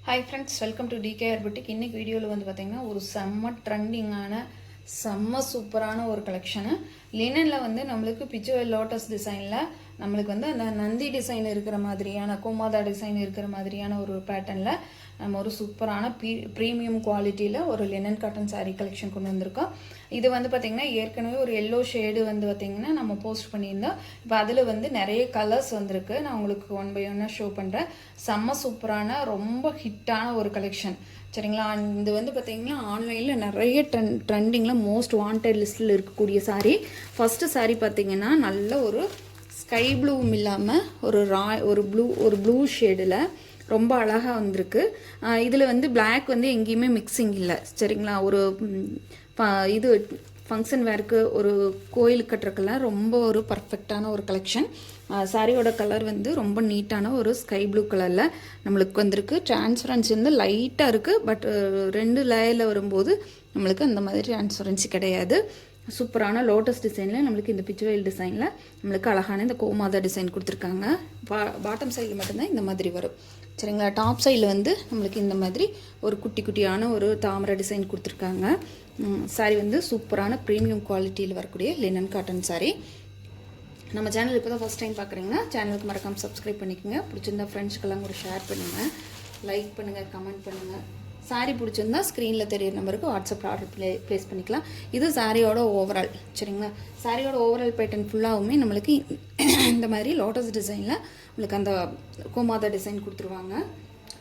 Hi friends, welcome to TKR boutique. இன்றைக்கி வீடியோவில் வந்து பார்த்திங்கன்னா ஒரு செம்ம ட்ரெண்டிங்கான செம்ம சூப்பரான ஒரு கலெக்ஷனு. லினனில் வந்து நம்மளுக்கு பிச்சுவல் லோட்டஸ் டிசைனில் நம்மளுக்கு வந்து அந்த நந்தி டிசைன் இருக்கிற மாதிரியான கோமாதா டிசைன் இருக்கிற மாதிரியான ஒரு பேட்டர்னில் நம்ம ஒரு சூப்பரான ப்ரீமியம் குவாலிட்டியில் ஒரு லினன் காட்டன் சாரீ கலெக்ஷன் கொண்டு வந்திருக்கோம். இது வந்து பார்த்திங்கன்னா ஏற்கனவே ஒரு எல்லோ ஷேடு வந்து பார்த்திங்கன்னா நம்ம போஸ்ட் பண்ணியிருந்தோம். இப்போ அதில் வந்து நிறைய கலர்ஸ் வந்திருக்கு. நான் உங்களுக்கு ஒன் பை ஒன்னாக ஷோ பண்ணுறேன். செம்ம சூப்பரான ரொம்ப ஹிட்டான ஒரு கலெக்ஷன் சரிங்களா. இது வந்து பார்த்திங்கன்னா ஆன்லைனில் நிறைய ட்ரெண்டிங்கில் மோஸ்ட் வாண்டட் லிஸ்ட்டில் இருக்கக்கூடிய சாரீ. ஃபஸ்ட்டு சாரீ பார்த்திங்கன்னா நல்ல ஒரு ஸ்கை ப்ளூவும் இல்லாமல் ஒரு ப்ளூ ஷேடில் ரொம்ப அழகாக வந்திருக்கு. இதில் வந்து பிளாக் வந்து எங்கேயுமே மிக்சிங் இல்லை சரிங்களா. ஒரு இது ஃபங்க்ஷன் வேருக்கு ஒரு கோயிலுக்கு கட்டுறக்கெல்லாம் ரொம்ப ஒரு பர்ஃபெக்டான ஒரு கலெக்ஷன். சாரியோட கலர் வந்து ரொம்ப நீட்டான ஒரு ஸ்கை ப்ளூ கலரில் நம்மளுக்கு வந்திருக்கு. டிரான்ஸ்பரன்சி வந்து லைட்டாக இருக்குது. பட் 2 லேயரில் வரும்போது நம்மளுக்கு அந்த மாதிரி டிரான்ஸ்பரன்சி கிடையாது. சூப்பரான லோட்டஸ் டிசைனில் நம்மளுக்கு இந்த பிச்சுவல் டிசைனில் நம்மளுக்கு அழகான இந்த கோமாதா டிசைன் கொடுத்துருக்காங்க. பாட்டம் சைடில் மட்டும்தான் இந்த மாதிரி வரும் சரிங்களா. டாப் சைடில் வந்து நம்மளுக்கு இந்த மாதிரி ஒரு குட்டியான ஒரு தாமரை டிசைன் கொடுத்துருக்காங்க. சாரி வந்து சூப்பரான ப்ரீமியம் குவாலிட்டியில் வரக்கூடிய லினன் காட்டன் சாரீ. நம்ம சேனல் இப்போ தான் ஃபஸ்ட் டைம் பார்க்குறீங்கன்னா சேனலுக்கு மறக்காமல் சப்ஸ்கிரைப் பண்ணிக்கோங்க. பிடிச்சிருந்தா ஃப்ரெண்ட்ஸ்க்கெல்லாம் ஒரு ஷேர் பண்ணுங்கள், லைக் பண்ணுங்கள், கமெண்ட் பண்ணுங்கள். சாரீ பிடிச்சிருந்தா ஸ்க்ரீனில் தெரியிற நம்பருக்கு வாட்ஸ்அப்பில் ஆர்டர் ப்ளேஸ் பண்ணிக்கலாம். இது சாரியோட ஓவரால் சரிங்களா. சாரியோட ஓவரால் பேட்டர்ன் ஃபுல்லாகவுமே நம்மளுக்கு இந்த மாதிரி லோட்டஸ் டிசைனில் நம்மளுக்கு அந்த கோமாதா டிசைன் கொடுத்துருவாங்க.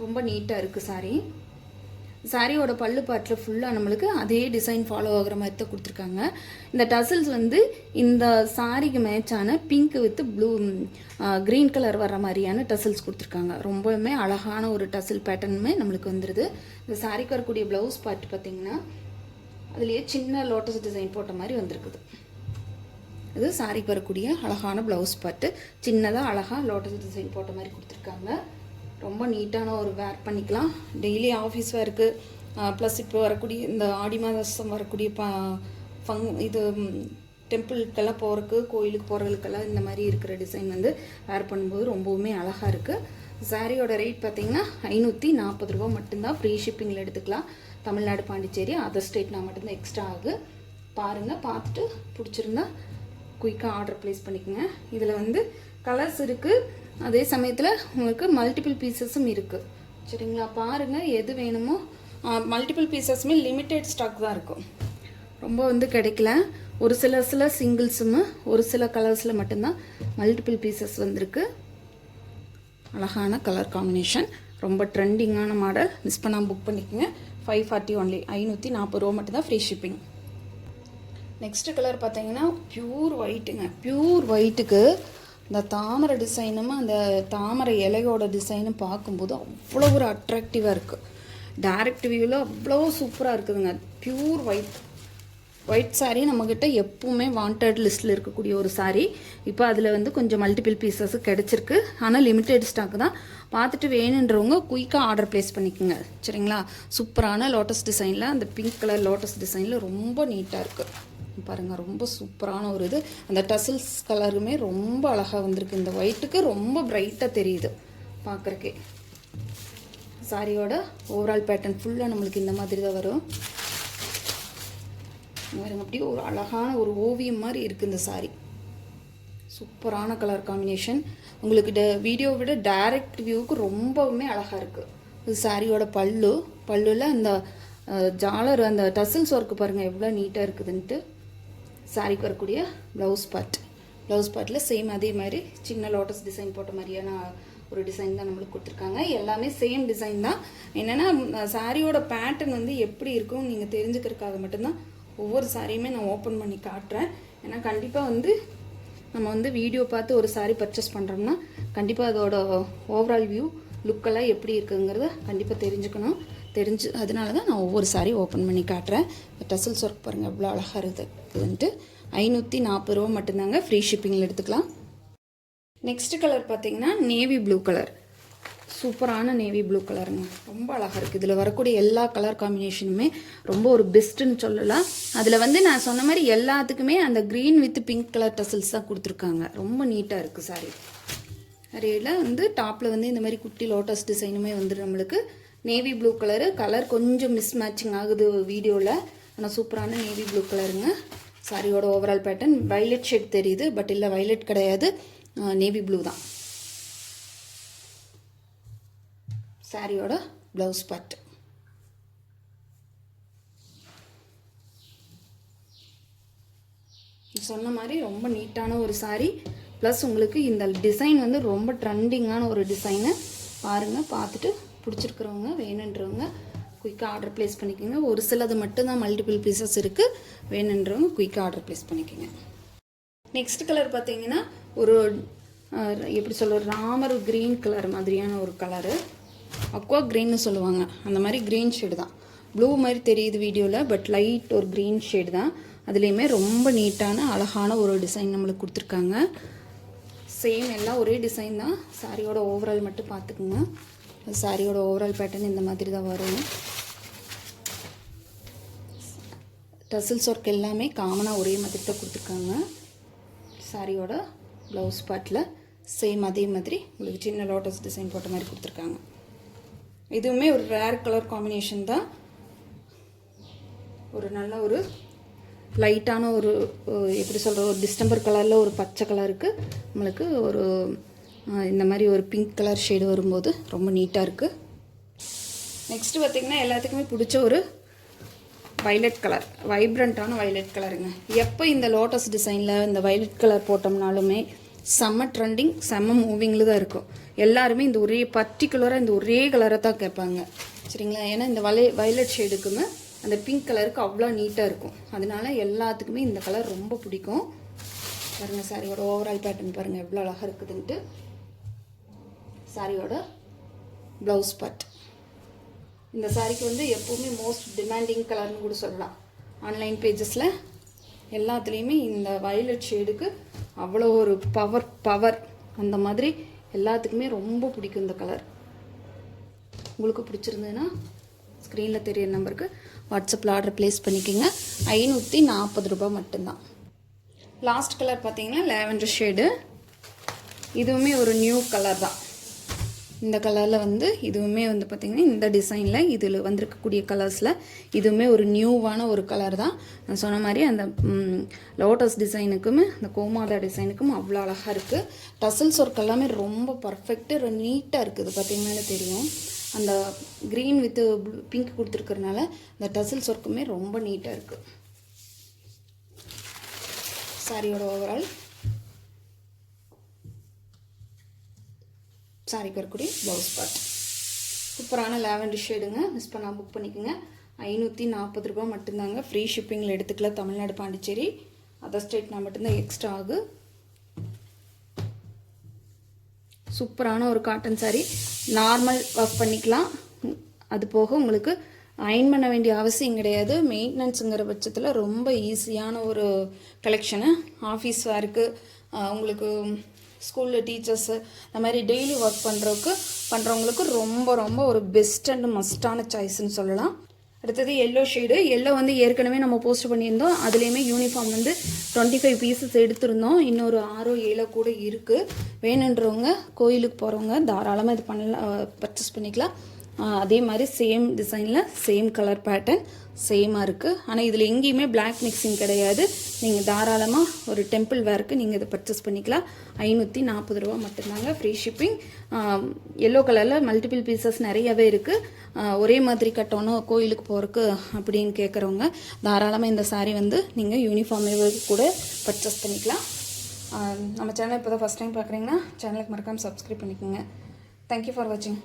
ரொம்ப நீட்டாக இருக்குது சாரீ. சாரியோட பல்லு பாட்டில் ஃபுல்லாக நம்மளுக்கு அதே டிசைன் ஃபாலோ ஆகிற மாதிரி தான் கொடுத்துருக்காங்க. இந்த டசில்ஸ் வந்து இந்த சாரிக்கு மேட்சான pink with blue green colour வர மாதிரியான டசில்ஸ் கொடுத்துருக்காங்க. ரொம்பவுமே அழகான ஒரு டசில் பேட்டர்னுமே நம்மளுக்கு வந்துடுது. இந்த சாரிக்கு வரக்கூடிய ப்ளவுஸ் பார்ட் பார்த்திங்கன்னா அதுலேயே சின்ன லோட்டஸ் டிசைன் போட்ட மாதிரி வந்திருக்குது. இது சாரிக்கு வரக்கூடிய அழகான ப்ளவுஸ் பார்ட்டு சின்னதாக அழகாக லோட்டஸ் டிசைன் போட்ட மாதிரி கொடுத்துருக்காங்க. ரொம்ப நீட்டான ஒரு வேர் பண்ணிக்கலாம். டெய்லி ஆஃபீஸ் வேருக்கு ப்ளஸ் இப்போ வரக்கூடிய இந்த ஆடி மாதம் வரக்கூடிய இது டெம்பிளுக்கெல்லாம் போகிறதுக்கு கோயிலுக்கு போகிறதுக்கெல்லாம் இந்த மாதிரி இருக்கிற டிசைன் வந்து வேர் பண்ணும்போது ரொம்பவுமே அழகாக இருக்குது. சாரியோட ரேட் பார்த்திங்கன்னா 540 ரூபா மட்டும்தான். ஃப்ரீ ஷிப்பிங்கில் எடுத்துக்கலாம். தமிழ்நாடு, பாண்டிச்சேரி, அதர் ஸ்டேட்னா மட்டும்தான் எக்ஸ்ட்ரா ஆகுது. பாருங்கள், பார்த்துட்டு பிடிச்சிருந்தா குயிக்காக ஆர்டர் ப்ளேஸ் பண்ணிக்கோங்க. இதில் வந்து கலர்ஸ் இருக்குது. அதே சமயத்தில் உங்களுக்கு மல்டிபிள் பீசஸும் இருக்குது சரிங்களா. பாருங்கள், எது வேணுமோ. மல்டிபிள் பீசஸுமே லிமிட்டெட் ஸ்டாக் தான் இருக்கும். ரொம்ப வந்து கிடைக்கல. ஒரு சில சிங்கிள்ஸும் ஒரு சில கலர்ஸில் மட்டும்தான் மல்டிபிள் பீசஸ் வந்திருக்கு. அழகான கலர் காம்பினேஷன், ரொம்ப ட்ரெண்டிங்கான மாடல். மிஸ் பண்ணாமல் புக் பண்ணிக்கோங்க. 540 ஒன்லி, 540 ரூபா மட்டும்தான் ஃப்ரீ ஷிப்பிங். நெக்ஸ்ட் கலர் பார்த்தீங்கன்னா பியூர் ஒயிட்டுங்க. பியூர் ஒயிட்டுக்கு இந்த தாமரை டிசைனும் அந்த தாமரை இலையோட டிசைனும் பார்க்கும்போது அவ்வளோ ஒரு அட்ராக்டிவாக இருக்குது. டைரக்ட் வியூவில் அவ்வளோ சூப்பராக இருக்குதுங்க. பியூர் ஒயிட் சாரீ நம்மக்கிட்ட எப்பவுமே வாண்டட் லிஸ்ட்டில் இருக்கக்கூடிய ஒரு சாரீ. இப்போ அதில் வந்து கொஞ்சம் மல்டிபிள் பீசஸ் கிடச்சிருக்கு. ஆனால் லிமிட்டெட் ஸ்டாக் தான். பார்த்துட்டு வேணுன்றவங்க குயிக்காக ஆர்டர் ப்ளேஸ் பண்ணிக்கோங்க சரிங்களா. சூப்பரான லோட்டஸ் டிசைனில் அந்த பிங்க் கலர் லோட்டஸ் டிசைனில் ரொம்ப நீட்டாக இருக்குது பாருங்கள். ரொம்ப சூப்பரான ஒரு இது. அந்த டசில்ஸ் கலருமே ரொம்ப அழகாக வந்திருக்கு. இந்த ஒயிட்டுக்கு ரொம்ப பிரைட்டாக தெரியுது பார்க்குறக்கே. சாரியோட ஓவரால் பேட்டர்ன் ஃபுல்லாக நம்மளுக்கு இந்த மாதிரி தான் வரும். அப்படியே ஒரு அழகான ஒரு ஓவியம் மாதிரி இருக்குது இந்த சாரி. சூப்பரான கலர் காம்பினேஷன். உங்களுக்கு வீடியோ விட டைரக்ட் வியூவுக்கு ரொம்பவுமே அழகாக இருக்குது. இது சாரியோட பல்லுல அந்த ஜாலர் அந்த டசில்ஸ் ஒர்க்கு பாருங்கள் எவ்வளோ நீட்டாக இருக்குதுன்ட்டு. சாரிக்கு வரக்கூடிய ப்ளவுஸ் பார்ட்டில் சேம் அதே மாதிரி சின்ன லோட்டஸ் டிசைன் போட்ட மாதிரியான ஒரு டிசைன் தான் நம்மளுக்கு கொடுத்துருக்காங்க. எல்லாமே சேம் டிசைன் தான். என்னென்னா சாரியோட பேட்டர்ன் வந்து எப்படி இருக்கும் நீங்கள் தெரிஞ்சுக்கிறதுக்காக மட்டும்தான் ஒவ்வொரு சாரியுமே நான் ஓப்பன் பண்ணி காட்டுறேன். ஏன்னா கண்டிப்பாக வந்து நம்ம வந்து வீடியோ பார்த்து ஒரு சாரி பர்ச்சேஸ் பண்ணுறோம்னா கண்டிப்பாக அதோட ஓவரால் வியூ லுக்கெல்லாம் எப்படி இருக்குங்கிறத கண்டிப்பாக தெரிஞ்சுக்கணும். அதனால தான் நான் ஒவ்வொரு சாரி ஓப்பன் பண்ணி காட்டுறேன். டசில்ஸ் ஒர்க் பாருங்கள் எவ்வளோ அழகாக இருக்குதுன்ட்டு. 540 ரூபா மட்டும்தாங்க. ஃப்ரீ ஷிப்பிங்கில் எடுத்துக்கலாம். நெக்ஸ்ட் கலர் பார்த்தீங்கன்னா நேவி ப்ளூ கலர். சூப்பரான நேவி ப்ளூ கலருங்க. ரொம்ப அழகாக இருக்குது. இதில் வரக்கூடிய எல்லா கலர் காம்பினேஷனுமே ரொம்ப ஒரு பெஸ்ட்டுன்னு சொல்லலாம். அதில் வந்து நான் சொன்ன மாதிரி எல்லாத்துக்குமே அந்த green with pink colour tassels தான் கொடுத்துருக்காங்க. ரொம்ப நீட்டாக இருக்குது சாரி. அரையில் வந்து டாப்பில் வந்து இந்த மாதிரி குட்டி லோட்டஸ் டிசைனுமே வந்து நம்மளுக்கு நேவி ப்ளூ கலர் கொஞ்சம் மிஸ் மேட்சிங் ஆகுது வீடியோவில். ஆனால் சூப்பரான நேவி ப்ளூ கலருங்க. சாரியோட ஓவரால் பேட்டர்ன் வைலட் ஷேட் தெரியுது, பட் இல்லை வைலட் கிடையாது, நேவி ப்ளூ தான். சாரியோட ப்ளவுஸ் பார்ட். சொன்ன மாதிரி ரொம்ப நீட்டான ஒரு சாரீ. ப்ளஸ் உங்களுக்கு இந்த டிசைன் வந்து ரொம்ப ட்ரெண்டிங்கான ஒரு டிசைனு. பாருங்கள், பார்த்துட்டு பிடிச்சிருக்கிறவங்க வேணுன்றவங்க குயிக்காக ஆர்டர் ப்ளேஸ் பண்ணிக்கோங்க. ஒரு சிலது மட்டும்தான் மல்டிபிள் பீசஸ் இருக்குது, வேணுன்றவங்க குயிக்காக ஆர்டர் ப்ளேஸ் பண்ணிக்கோங்க. நெக்ஸ்ட் கலர் பார்த்தீங்கன்னா ஒரு எப்படி சொல்ல, ராமர் க்ரீன் கலர் மாதிரியான ஒரு கலரு, அக்வா க்ரீன்னு சொல்லுவாங்க, அந்த மாதிரி க்ரீன் ஷேடு தான். ப்ளூ மாதிரி தெரியுது வீடியோவில், பட் லைட் ஒரு க்ரீன் ஷேடு தான். அதுலேயுமே ரொம்ப நீட்டான அழகான ஒரு டிசைன் நம்மளுக்கு கொடுத்துருக்காங்க. சேம் எல்லாம் ஒரே டிசைன் தான். சாரியோட ஓவரால் மட்டும் பார்த்துக்குங்க. சாரியோட ஓவரால் பேட்டர்ன் இந்த மாதிரி தான் வரும். டசில்ஸ் ஒர்க் எல்லாமே காமனாக ஒரே மாதிரி தான் கொடுத்துருக்காங்க. சாரியோட ப்ளவுஸ் பார்ட்டில் சேம் அதே மாதிரி உங்களுக்கு சின்ன லோட்டஸ் டிசைன் போட்ட மாதிரி கொடுத்துருக்காங்க. இதுவுமே ஒரு ரேர் கலர் காம்பினேஷன் தான். ஒரு நல்ல ஒரு லைட்டான ஒரு எப்படி சொல்கிற ஒரு டிஸ்டம்பர் கலரில் ஒரு பச்சை கலருக்கு நம்மளுக்கு ஒரு இந்த மாதிரி ஒரு பிங்க் கலர் ஷேடு வரும்போது ரொம்ப நீட்டாக இருக்குது. நெக்ஸ்ட்டு பார்த்திங்கன்னா எல்லாத்துக்குமே பிடிச்ச ஒரு வைலட் கலர், வைப்ரண்ட்டான வைலட் கலருங்க. எப்போ இந்த லோட்டஸ் டிசைனில் இந்த வைலட் கலர் போட்டோம்னாலுமே செம்ம ட்ரெண்டிங், செம்ம மூவிங்கில் தான் இருக்கும். எல்லாருமே இந்த ஒரே பர்டிகுலராக இந்த ஒரே கலரை தான் கேட்பாங்க, சரிங்களா? ஏன்னா இந்த வைலட் ஷேடுக்குமே அந்த பிங்க் கலருக்கு அவ்வளோ நீட்டாக இருக்கும். அதனால எல்லாத்துக்குமே இந்த கலர் ரொம்ப பிடிக்கும். பாருங்கள், சாரியோட ஓவரால் பேட்டர்ன் பாருங்கள் எவ்வளோ அழகாக இருக்குதுன்ட்டு. சாரியோட ப்ளவுஸ் பார்ட். இந்த சாரிக்கு வந்து எப்போவுமே மோஸ்ட் டிமாண்டிங் கலர்னு கூட சொல்லலாம். ஆன்லைன் பேஜஸில் எல்லாத்துலேயுமே இந்த வயலட் ஷேடுக்கு அவ்வளோ ஒரு பவர் அந்த மாதிரி எல்லாத்துக்குமே ரொம்ப பிடிக்கும் இந்த கலர். உங்களுக்கு பிடிச்சிருந்ததுன்னா ஸ்க்ரீனில் தெரியிற நம்பருக்கு வாட்ஸ்அப்பில் ஆர்டர் ப்ளேஸ் பண்ணிக்கோங்க. 540 ரூபாய் மட்டும்தான். லாஸ்ட் கலர் பார்த்தீங்கன்னா லாவெண்டர் ஷேடு. இதுவுமே ஒரு நியூ கலர் தான். இந்த கலரில் வந்து இதுவுமே வந்து பார்த்திங்கன்னா இந்த டிசைனில் இதில் வந்திருக்கக்கூடிய கலர்ஸில் இதுவுமே ஒரு நியூவான ஒரு கலர் தான். நான் சொன்ன மாதிரி அந்த லோட்டஸ் டிசைனுக்கும் அந்த கோமாதா டிசைனுக்கும் அவ்வளோ அழகாக இருக்குது. டசில்ஸ் ஒர்க் எல்லாமே ரொம்ப பர்ஃபெக்ட்டு, நீட்டாக இருக்குது. பார்த்திங்கன்னா தெரியும், அந்த க்ரீன் வித் பிங்க் கொடுத்துருக்கறனால இந்த டசில்ஸ் ஒர்க்குமே ரொம்ப நீட்டாக இருக்குது. சாரியோட ஓவரால் சாரிக்கு வரக்கூடிய ப்ளவுஸ் பார்ட். சூப்பரான லாவெண்டர் ஷேடுங்க. மிஸ் பண்ணால் புக் பண்ணிக்கோங்க. 540 ரூபாய் மட்டும்தாங்க. ஃப்ரீ ஷிப்பிங்கில் எடுத்துக்கலாம். தமிழ்நாடு, பாண்டிச்சேரி, அதர் ஸ்டேட்னா மட்டும்தான் எக்ஸ்ட்ரா ஆகு. சூப்பரான ஒரு காட்டன் சாரீ. நார்மல் வாஷ் பண்ணிக்கலாம். அது போக உங்களுக்கு அயன் பண்ண வேண்டிய அவசியம் கிடையாது. மெயின்டெனன்ஸுங்கிற பட்சத்தில் ரொம்ப ஈஸியான ஒரு கலெக்ஷனு. ஆஃபீஸ் வேருக்கு, உங்களுக்கு ஸ்கூலில் டீச்சர்ஸு இந்த மாதிரி டெய்லி ஒர்க் பண்ணுறவங்களுக்கு ரொம்ப ரொம்ப ஒரு பெஸ்ட் அண்ட் மஸ்டான சாய்ஸ்ன்னு சொல்லலாம். அடுத்தது எல்லோ ஷேடு. எல்லோ வந்து ஏற்கனவே நம்ம போஸ்ட் பண்ணியிருந்தோம். அதுலேயுமே யூனிஃபார்ம் வந்து 25 பீசஸ் எடுத்திருந்தோம். இன்னொரு 6-7 கூட இருக்குது. வேணுன்றவங்க, கோயிலுக்கு போகிறவங்க தாராளமாக இது பர்ச்சேஸ் பண்ணிக்கலாம். அதே மாதிரி சேம் டிசைனில் சேம் கலர் பேட்டர்ன் சேமாக இருக்குது. ஆனால் இதில் எங்கேயுமே பிளாக் மிக்சிங் கிடையாது. நீங்கள் தாராளமாக ஒரு டெம்பிள் வேருக்கு நீங்கள் இதை பர்ச்சேஸ் பண்ணிக்கலாம். 540 ரூபா மட்டும்தாங்க. Free shipping. எல்லோ கலரில் மல்டிபிள் பீசஸ் நிறையவே இருக்குது. ஒரே மாதிரி கட்டணும் கோயிலுக்கு போகிறதுக்கு அப்படின்னு கேட்குறவங்க தாராளமாக இந்த சாரீ வந்து நீங்கள் யூனிஃபார்ம் கூட பர்ச்சேஸ் பண்ணிக்கலாம். நம்ம சேனல் இப்போ தான் ஃபஸ்ட் டைம் பார்க்குறீங்கன்னா சேனலுக்கு மறக்காமல் சப்ஸ்கிரைப் பண்ணிக்கோங்க. தேங்க்யூ ஃபார் வாட்சிங்.